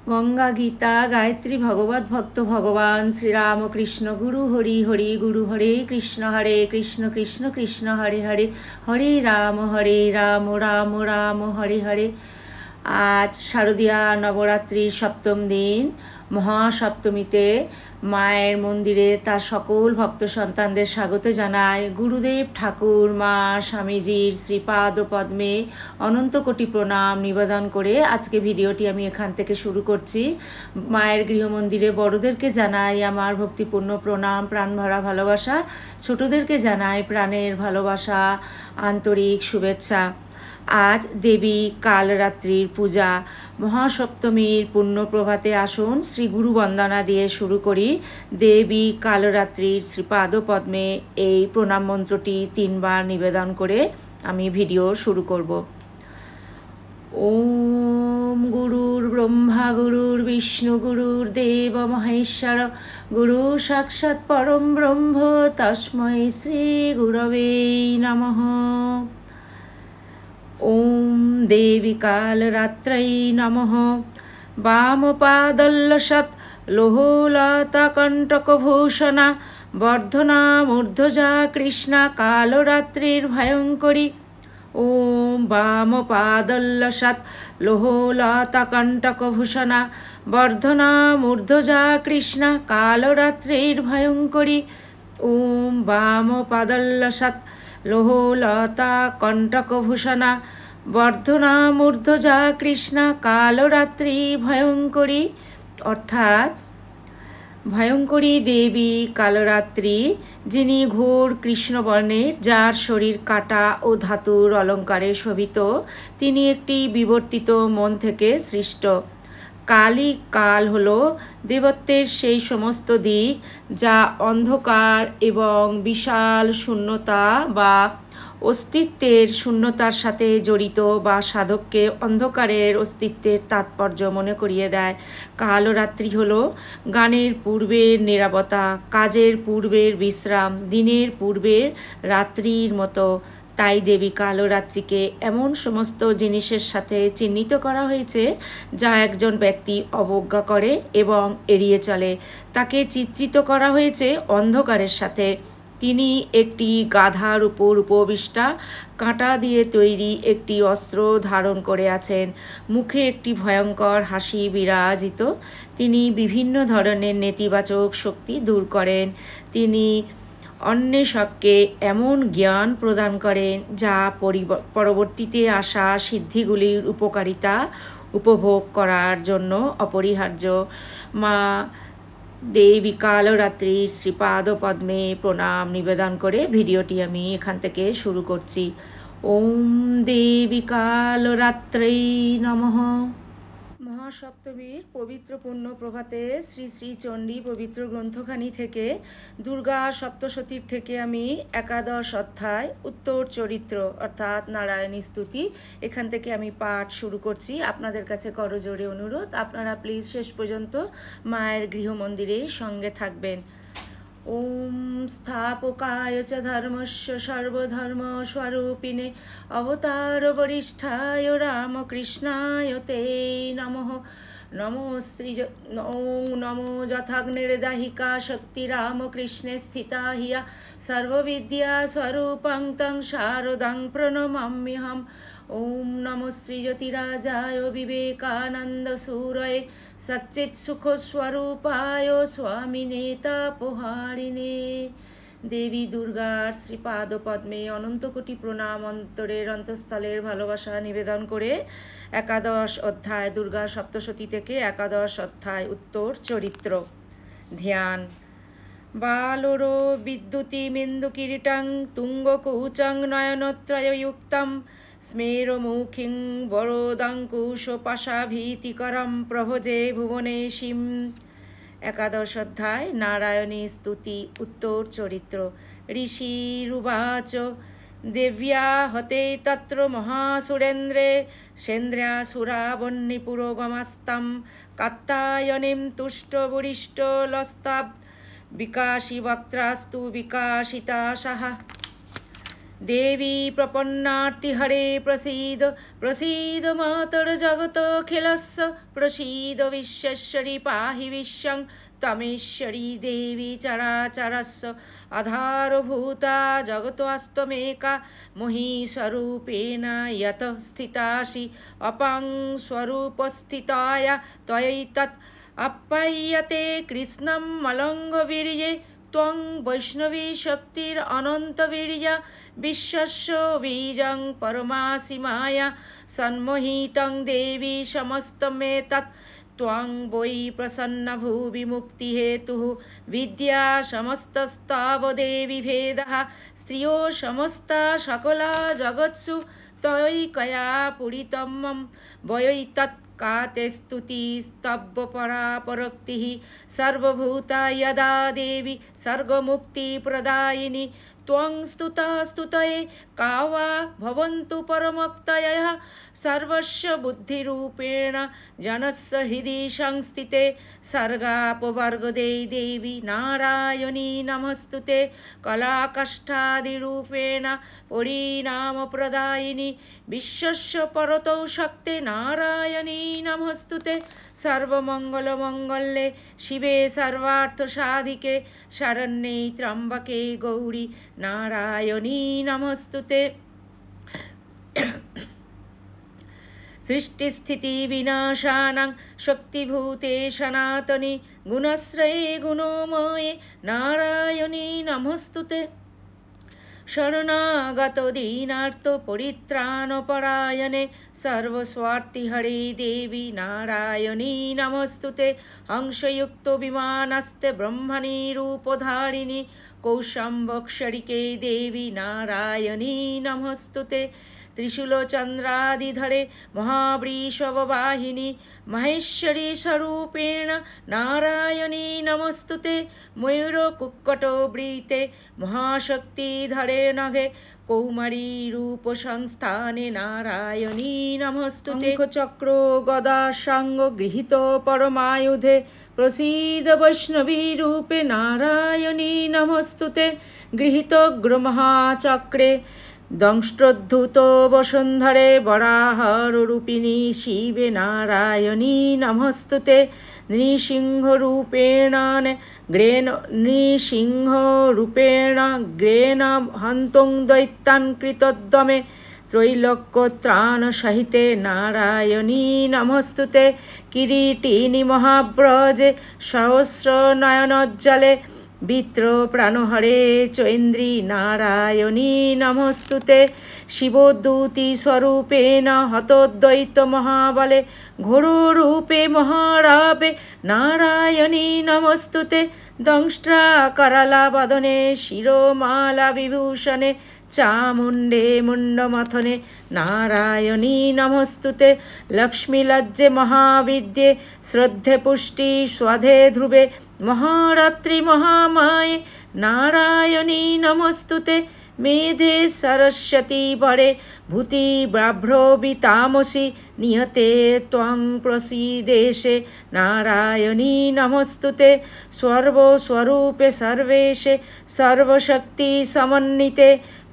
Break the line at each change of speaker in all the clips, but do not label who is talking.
গঙ্গা, গীতা, গায়ত্রী, ভগবত ভক্ত ভগবান শ্রীরামকৃষ্ণ। গুরু হরি হরি, গুরু হরে কৃষ্ণ কৃষ্ণ কৃষ্ণ হরে হরে, হরে রাম রাম রাম হরে হরে। আজ শারদীয়া নবরাত্রির সপ্তম দিন, মহাসপ্তমীতে মায়ের মন্দিরে তার সকল ভক্ত সন্তানদের স্বাগত জানায়। গুরুদেব ঠাকুর, মা, স্বামীজির শ্রীপাদ পদ্মে অনন্ত কোটি প্রণাম নিবেদন করে আজকে ভিডিওটি আমি এখান থেকে শুরু করছি। মায়ের গৃহমন্দিরে বড়দেরকে জানাই আমার ভক্তিপূর্ণ প্রণাম, প্রাণ ভরা ভালোবাসা। ছোটদেরকে জানাই প্রাণের ভালোবাসা, আন্তরিক শুভেচ্ছা। আজ দেবী কালরাত্রির পূজা। মহাসপ্তমীর পুণ্য প্রভাতে আসুন শ্রী গুরু বন্দনা দিয়ে শুরু করি। দেবী কালরাত্রির শ্রীপাদ পদ্মে এই প্রণাম মন্ত্রটি 3 বার নিবেদন করে আমি ভিডিও শুরু করব। ওম গুরুর ব্রহ্মা গুরুর বিষ্ণু গুরুর দেব মহেশ্বর, গুরু সাক্ষাৎ পরম ব্রহ্ম, তস্मै শ্রী গুরবে নমঃ। ওম দেবী কালরাত্रै নমঃ। বামপাদল্লসৎ লোহলতাকণ্টকভূষণা, বর্ধনা মূর্ধজা কৃষ্ণা কালরাত্রির ভয়ঙ্করী। ওম বামপাদল্লসৎ লোহলতাকণ্টকভূষণা, বর্ধনা মূর্ধজা কৃষ্ণা কালরাত্রির ভয়ঙ্করী। ওম বামপাদল্লসৎ লোহলতা কণ্টকভূষণা, বর্ধনা মূর্ধজা কৃষ্ণা কালরাত্রি ভয়ঙ্করী। অর্থাৎ ভয়ঙ্করী দেবী কালরাত্রি, যিনি ঘোর কৃষ্ণবর্ণের, যার শরীর কাটা ও ধাতুর অলঙ্কারে শোভিত, তিনি একটি বিবর্তিত মন থেকে সৃষ্ট। কালী কাল হল দেবত্বের সেই সমস্ত দিক যা অন্ধকার এবং বিশাল শূন্যতা বা অস্তিত্বের শূন্যতার সাথে জড়িত, বা সাধককে অন্ধকারের অস্তিত্বের তাৎপর্য মনে করিয়ে দেয়। কালরাত্রি হল গানের পূর্বের নীরবতা, কাজের পূর্বের বিশ্রাম, দিনের পূর্বের রাত্রির মতো। তাই দেবী কালরাত্রিকে এমন সমস্ত জিনিসের সাথে চিহ্নিত করা হয়েছে যা একজন ব্যক্তি অবজ্ঞা করে এবং এড়িয়ে চলে। তাকে চিত্রিত করা হয়েছে অন্ধকারের সাথে। তিনি একটি গাধার উপর উপবিষ্টা, কাঁটা দিয়ে তৈরি একটি অস্ত্র ধারণ করে আছেন, মুখে একটি ভয়ঙ্কর হাসি বিরাজিত। তিনি বিভিন্ন ধরনের নেতিবাচক শক্তি দূর করেন। তিনি অন্বেষককে এমন জ্ঞান প্রদান করেন যা পরবর্তীতে আসা সিদ্ধিগুলির উপকারিতা উপভোগ করার জন্য অপরিহার্য। মা দেবী কালরাত্রির শ্রীপাদ পদ্মে প্রণাম নিবেদন করে ভিডিওটি আমি এখান থেকে শুরু করছি। ওম দেবী কালরাত্রৈ নমঃ। মহাসপ্তমীর পবিত্র পুণ্য প্রভাতে শ্রী শ্রী চণ্ডী পবিত্র গ্রন্থখানি থেকে দুর্গা সপ্তশতীর থেকে আমি 11 অধ্যায় উত্তর চরিত্র অর্থাৎ নারায়ণী স্তুতি, এখান থেকে আমি পাঠ শুরু করছি। আপনাদের কাছে করজোড়ে অনুরোধ, আপনারা প্লিজ শেষ পর্যন্ত মায়ের গৃহমন্দিরের সঙ্গে থাকবেন। ওম স্থাপকায় চ ধর্মস্য সর্বধর্ম স্বরূপিণে অবতার বরিষ্ঠায় রামকৃষ্ণায় তে নমঃ। নমো নমো যথাগ্নির্দাহিকা শক্তি রামকৃষ্ণে স্থিতা হিয়া সর্ববিদ্যা স্বরূপং তং শারদাং প্রণমাম্যহম। ওম নমো শ্রীজ্যোতিরাজায় বিবেকানন্দ সুরয়ে সচ্চিৎ সুখস্বরূপায় স্বামিনে তাপহারিণে। দেবী দুর্গার শ্রীপাদ পদ্মে অনন্ত কোটি প্রণাম, অন্তরের অন্তঃস্থলের ভালোবাসা নিবেদন করে 11 অধ্যায় দুর্গা সপ্তশতী থেকে 11 অধ্যায় উত্তর চরিত্র। ধ্যান। বালোরো বিদ্যুতিমিন্দুকিরীটং তুঙ্গকুচং নয়নত্রয়যুক্তম স্মেরমুখিং বরদাঙ্কুশপাশাভীতিকরম প্রভজে ভুবনেশীম। 11 অধ্যায় নারায়ণী স্তুতি উত্তর চরিত্র। ঋষিরুবাচ দেব্যা হতে তত্র মহাসুরেন্দ্রে সেন্দ্র্যাসুরাবহ্নিপুরোগমাস্তাম কাত্যায়নীম তুষ্টবরিষ্ট লস্তাব বিকাশী বক্ত্রাস্তু বিকাশিতাশাঃ। देवी प्रपन्नार्तिहरे प्रसीद प्रसीद मातर्जगतखिलस्य प्रसीद विश्वेश्वरी पाहि विश्वं तमेश्वरी देवी चराचरस्य आधारभूता जगतोऽस्तमेका मोहिस्वरूपेण यत स्थितासि अपां स्वरूपस्थिताया त्वयैतत् आप्यायते कृष्णं मलङ्घवीर्ये त्वं वैष्णवी शक्तिरनन्तवीर्या विश्वस्य बीजं परमासि माया सन्मोहितं देवी समस्तमेतत् त्वं वै प्रसन्न भुवि मुक्तिहेतुः विद्या समस्तस्तावदेवी भेदः स्त्रियो समस्ता सकला जगत्सु त्वयैकया पूरितं वयैतत् का ते स्तुतिस्तव्यपरा परोक्तिः सर्वभूता यदा देवी सर्गमुक्तिप्रदायिनी त्वं स्तुता स्तुतये का वा भवन्तु परमक्तयः सर्वस्य बुद्धिरूपेण जनस्य हृदि संस्थिते सर्गापवर्गदे देवी नारायणी नमस्तुते कलाकष्टादिरूपेण परिणामप्रदायिनी विश्वस्य परतौ शक्ते नारायणी नमस्तुते सर्वमङ्गलमङ्गल्ये शिवे सर्वार्थसाधिके शरण्ये त्र्यम्बके गौरी नारायणी नमस्तुते सृष्टिस्थितिविनाशानां शक्तिभूते सनातनी गुणश्रये गुणोमये नारायणी नमस्तुते शरणागत दीनार्थ परित्राणपरायणे सर्वस्वार्थिहरे देवी नारायणी नमस्तुते हंसयुक्त विमानस्ते ब्रह्मणी रूपधारिणी कौशंबक्षरिके देवी नारायणी नमस्तुते त्रिशूलचन्द्रादिधरे महावृषभवाहिनी महेश्वरी स्वरूपेण नारायणी नमस्तुते मयूरकुक्कुटवृते महाशक्तिधरे नघे कौमारी रूपसंस्थाने नारायणी नमस्तुते चक्र गदा सांग गृहीत परमायुधे प्रसीद वैष्णवी रूपे नारायणी नमस्तुते गृहीत महाचक्रे दंष्ट्रोद्धूत वसुन्धरे वराहरूपिणी शिवे नारायणी नमस्तुते नृसिंहरूपेण ग्रेण हन्तुं दैत्यान् कृतोद्यमे त्रैलोक्यत्राणसहिते नारायणी नमस्तुते किरीटिनी महाव्रजे सहस्रनयनोज्ज्वले वित्रप्राणहरे चैन्द्री नारायणी नमस्तुते शिवदूती स्वरूपेण हतोद्वैत महाबले घोररूपे महारावे नारायणी नमस्तुते दंष्ट्रा करालावदने शिरोमाला विभूषणे चामुण्डे मुण्डमथने नारायणी नमस्तुते लक्ष्मीलज्जे महाविद्ये श्रद्धे पुष्टि स्वधे ध्रुवे महारात्रि महामाये नारायणी नमस्तुते मेधे सरस्वती वरे भूति ब्राभ्रवितामसि नियते त्वं प्रसीदेशे नारायणी नमस्तुते सर्वस्वरूपे सर्वेशे सर्वशक्ति समन्विते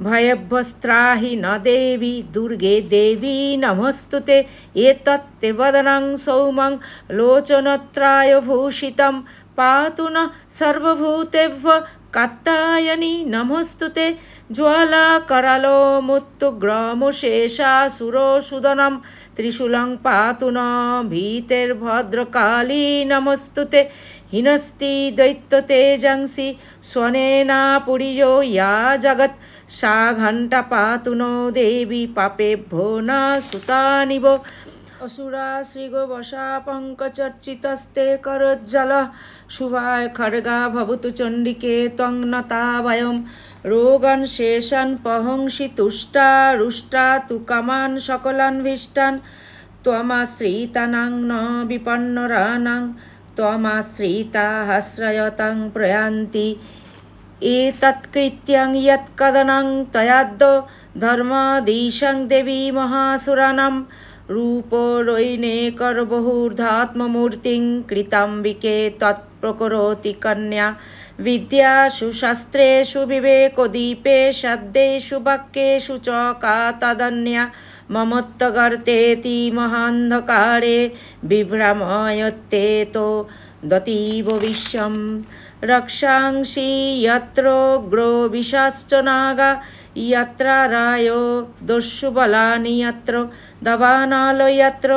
भयभस्त्राहि न देवी दुर्गे देवी नमस्तुते एतत्ते वदनं सौमं लोचनत्रयभूषितं पातु न सर्वभूतेभ्यः कात्यायनी नमस्तुते ज्वाला करालो मुत्तुग्रामशेषासुरसुदनं त्रिशूलं पातु न भीतेर्भद्रकाली नमस्तुते हिनस्ति दैत्यतेजंसि स्वनेना पुरियो या जगत् सा घण्टा पातु नो देवी पापेभ्यो न सुतानिव असुरा श्रीगोवशा पङ्कचर्चितस्ते करोज्जल शुभाय खड्गा भवतु चण्डिके त्वं नता वयं रोगान् शेषान् पहंसि तुष्टा रुष्टा तु कामान् सकलान्विष्टान् त्वमाश्रितानां न विपन्नराणां त्वमाश्रिताश्रयतां प्रयान्ति एतत्कृत्यं यत्कदनं तयाद् धर्माधीशं देवी महासुराणां रूपोरैनेकर्बहुर्धात्ममूर्तिं कृताम्बिके तत्प्रकरोति कन्या विद्यासु शास्त्रेषु विवेकोदीपे सद्येषु वाक्येषु च का तदन्या ममत्वगर्तेति महान्धकारे बिभ्रमयत्येतो दतीव विश्वं रक्षांसि यत्रोग्रो विशाश्च नागा यत्र रायो दस्युबलानि यत्र दवानालो यत्र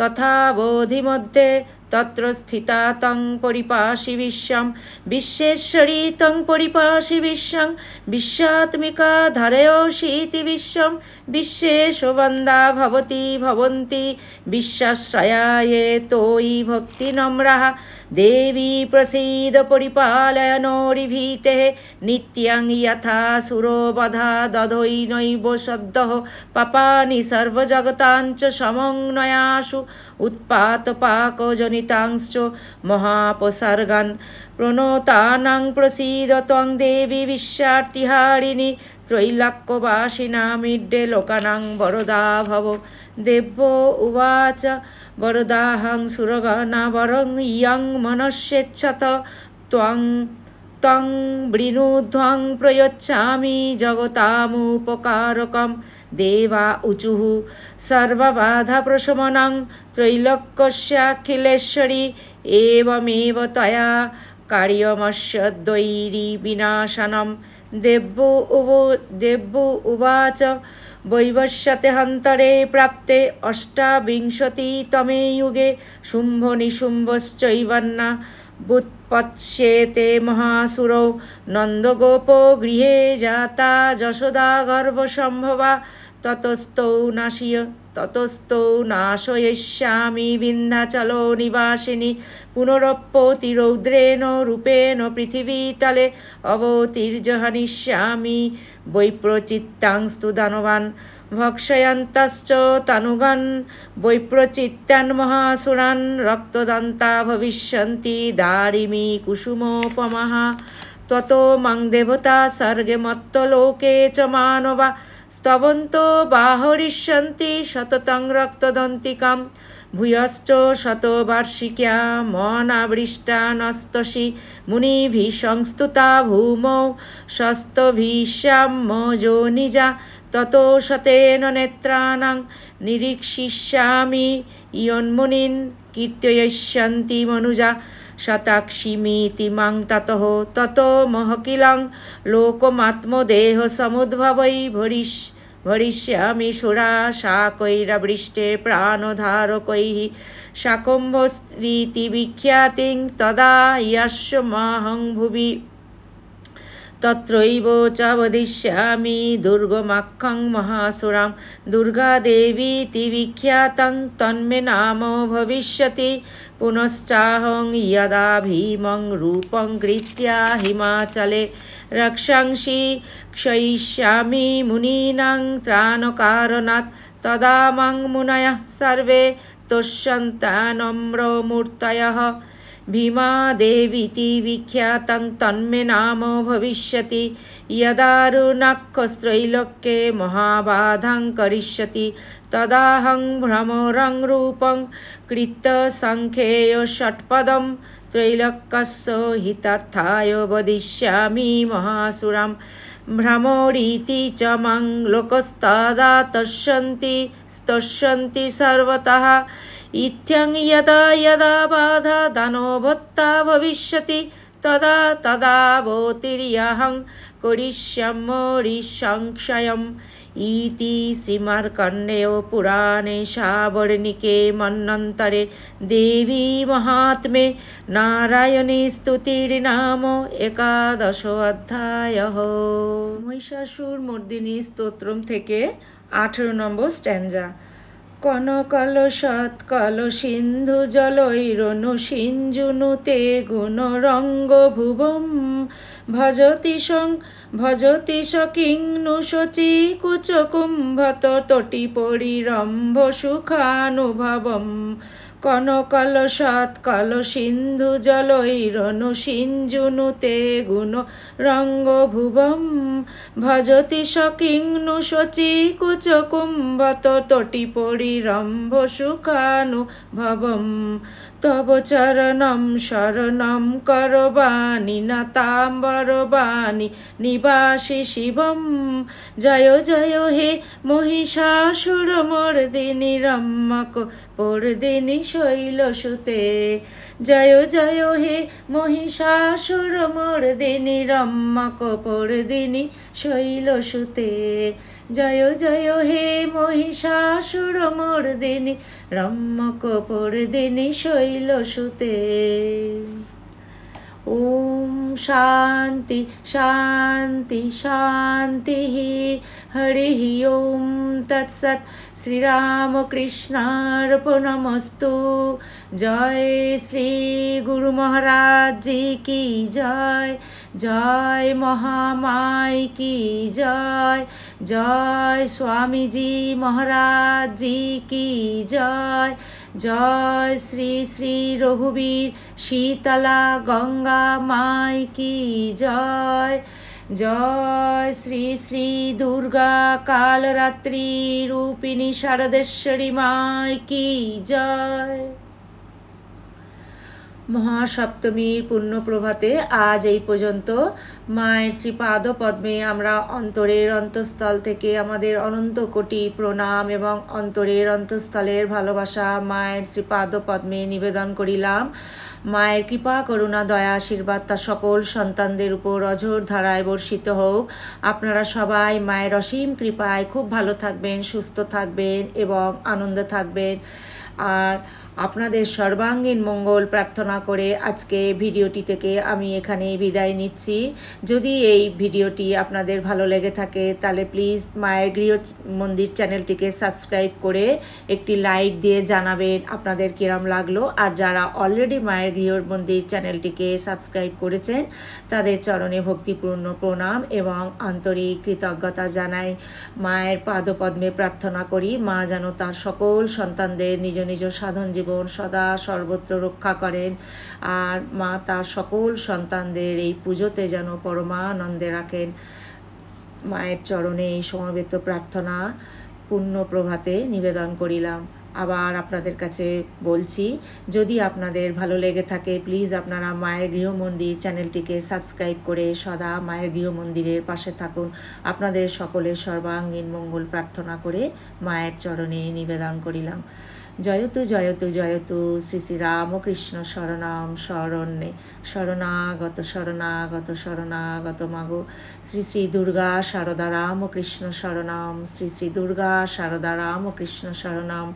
तथा बोधिमध्ये तत्र स्थिता तं परिपाशि विश्वं विश्वेश्वरी तं परिपाशि विश्वं विश्वात्मिका धरयोषीति विश्वं विश्वेषु वन्दा भवति भवन्ति विश्वाश्रया ये तोयि भक्तिनम्राः देवी प्रसीद परिपालय नोरिभीतेः नित्यं यथा सुरो वधा दधोनैव सद्यः पापानि सर्वजगतां च समन्वयासु उत्पातपाकजनितांश्च महापसर्गान् प्रणोतानां प्रसीद त्वं देवी विश्वार्तिहारिणि त्रैलोक्यवासिनामीड्ये लोकानां वरदा भव देवो उवाच वरदाहं सुरगणा वरं यं मनस्येच्छत त्वं तं वृणुध्वं प्रयच्छामि जगतामुपकारकं देवा ऊचुः सर्वबाधाप्रशमनं त्रैलोक्यस्याखिलेश्वरी एवमेव तया कार्यमस्य द्वैरिविनाशनं देव्यो उवाच वैवस्वते हन्तरे प्राप्ते अष्टाविंशतितमे युगे शुम्भनिशुम्भश्चैवन्ना बुत्पत्स्येते महासुरौ नन्दगोपो गृहे जाता यशोदा गर्भसम्भवा ततस्तौ नाशयिष्यामि विन्ध्याचलो निवासिनी पुनरप्यति रौद्रेण रूपेण पृथिवीतले अवतीर्जहनिष्यामि वैप्रचित्तांस्तु दानवान् भक्षयन्तश्च तनुगान् वैप्रचित्यान् महासुरान् रक्तदन्ता भविष्यन्ति दारिमी कुसुमोपमाः ततो मां देवता सर्गे मत्तलोके च मानवा स्तवन्तो बाहरिष्यन्ति सततं रक्तदन्तिकां भूयश्च शतवार्षिक्या मनावृष्टानस्तसि मुनिभिः संस्तुता भूमौ शस्तभिश्यामजो निजा ततो शतेन नेत्राणां निरीक्षिष्यामि यन्मुनीन् कीर्तयिष्यन्ति मनुजा शताक्षिमीति मां ततो महकिलां लोकमात्मदेहसमुद्भवै भरिष्यामि सुरा शाकैरावृष्टे प्राणधारकैः शाकम्भस्त्रीति विख्यातिं तदा यस्माहं भुवि तत्रैव च वदिष्यामि दुर्गमाख्यं महासुरां दुर्गादेवीति विख्यातं तन्मे नाम भविष्यति पुनश्चाहं यदा भीमं रूपं कृत्या हिमाचले रक्षांसि क्षयिष्यामि मुनीनां त्राणकारणात् तदा मां मुनयः सर्वे तुष्यन्तनम्रमूर्तयः भीमादेवीति विख्यातं तन्मे नाम भविष्यति यदारुणाख्यस्त्रैलोक्ये महाबाधां करिष्यति तदाहं भ्रमरं रूपं कृतसङ्ख्येय षट्पदं त्रैलोक्यस्य हितार्थाय वदिष्यामि महासुरां भ्रमरीति च मां लोकस्तदा तस्यन्ति सर्वतः इत्थं यदा यदा बाधा दानवत्ता भविष्यति तदा करिष्यामि संशयम् इति श्रीमार्कण्डेय पुराणे सावर्णिके मन्वन्तरे देवी महात्म्ये नारायणी स्तुतिर्नाम 11 अध्यायः। महिषासुरमर्दिनी स्तोत्रम থেকে 18 নম্বর স্ট্যাঞ্জা। কনকলশৎকলসিন্ধুজলৈরনুসিঞ্জুনুতে গুণরঙ্গভুবম ভজতি সকিংনু শচীকুচকুম্ভত তটিপরিরম্ভ সুখানুভবম কনকলসৎ কলসিন্ধু জলৈরনু সিঞ্জুনুতে গুণ রঙ্গভুবম ভজতি সকিংনু শচী কুচকুম্ভত তটি পরিরম্ভ সুখানুভবম তব চরণম শরণম করবাণী নাতাম্বরবাণী নিবাসী শিবম জয় জয় হে মহিষাসুরমর্দিনী রম্যক পর্দিনী শৈলসুতে জয় জয় হে মহিষাসুরমর্দিনী রম্যক পর্দিনী শৈলসুতে জয় জয় হে মহিষাসুরমর্দিনী রম্যক পর্দিনী শৈলসুতে। ओम शांति शांति शांति हरि ओम तत्सत। श्री राम कृष्णार्पणमस्तु। जय श्री गुरु महाराज जी की जय। जय महामाई की जय। जय स्वामी जी महाराज जी की जय। जय श्री श्री रघुवीर शीतला गंगा माई की जय। जय श्री श्री दुर्गा कालरात्रि रूपिणी शारदेश्वरी माई की जय। মহাসপ্তমীর পুণ্য প্রভাতে আজ এই পর্যন্ত মায়ের শ্রীপাদ পদ্মে আমরা অন্তরের অন্তঃস্থল থেকে আমাদের অনন্ত কোটি প্রণাম এবং অন্তরের অন্তঃস্থলের ভালোবাসা মায়ের শ্রীপাদ পদ্মে নিবেদন করিলাম। মায়ের কৃপা করুণা দয়া আশীর্বাদ তা সকল সন্তানদের উপর অঝোর ধারায় বর্ষিত হোক। আপনারা সবাই মায়ের অসীম কৃপায় খুব ভালো থাকবেন, সুস্থ থাকবেন এবং আনন্দে থাকবেন। আর আপনাদের সর্বাঙ্গীন মঙ্গল প্রার্থনা করে আজকে ভিডিওটি থেকে আমি এখানে বিদায় নিচ্ছি। যদি এই ভিডিওটি আপনাদের ভালো লেগে থাকে তাহলে প্লিজ মায়ের গৃহ মন্দির চ্যানেলটিকে সাবস্ক্রাইব করে একটি লাইক দিয়ে জানাবেন আপনাদের কিরম লাগলো। আর যারা অলরেডি মায়ের গৃহ মন্দির চ্যানেলটিকে সাবস্ক্রাইব করেছেন তাদের চরণে ভক্তিপূর্ণ প্রণাম এবং আন্তরিক কৃতজ্ঞতা জানাই। মায়ের পাদপদ্মে প্রার্থনা করি মা যেন তার সকল সন্তানদের নিজ নিজ সাধন জীবন সদা সর্বত্র রক্ষা করেন। আর মা তার সকল সন্তানদের এই পুজোতে যেন পরমানন্দে রাখেন। মায়ের চরণে এই সমবেত প্রার্থনা পুণ্য প্রভাতে নিবেদন করিলাম। আবার আপনাদের কাছে বলছি, যদি আপনাদের ভালো লেগে থাকে প্লিজ আপনারা মায়ের গৃহ মন্দির চ্যানেলটিকে সাবস্ক্রাইব করে সদা মায়ের গৃহ মন্দিরের পাশে থাকুন। আপনাদের সকলের সর্বাঙ্গীন মঙ্গল প্রার্থনা করে মায়ের চরণে নিবেদন করিলাম। জয়তু জয়তু জয়তু শ্রী শ্রী রামকৃষ্ণ শরণাম শরণ্যে শরণাগত শরণাগত শরণাগত মাগো। শ্রী শ্রী দুর্গা শারদা রামকৃষ্ণ শরণাম। শ্রী শ্রী দুর্গা শারদা রামকৃষ্ণ শরণাম।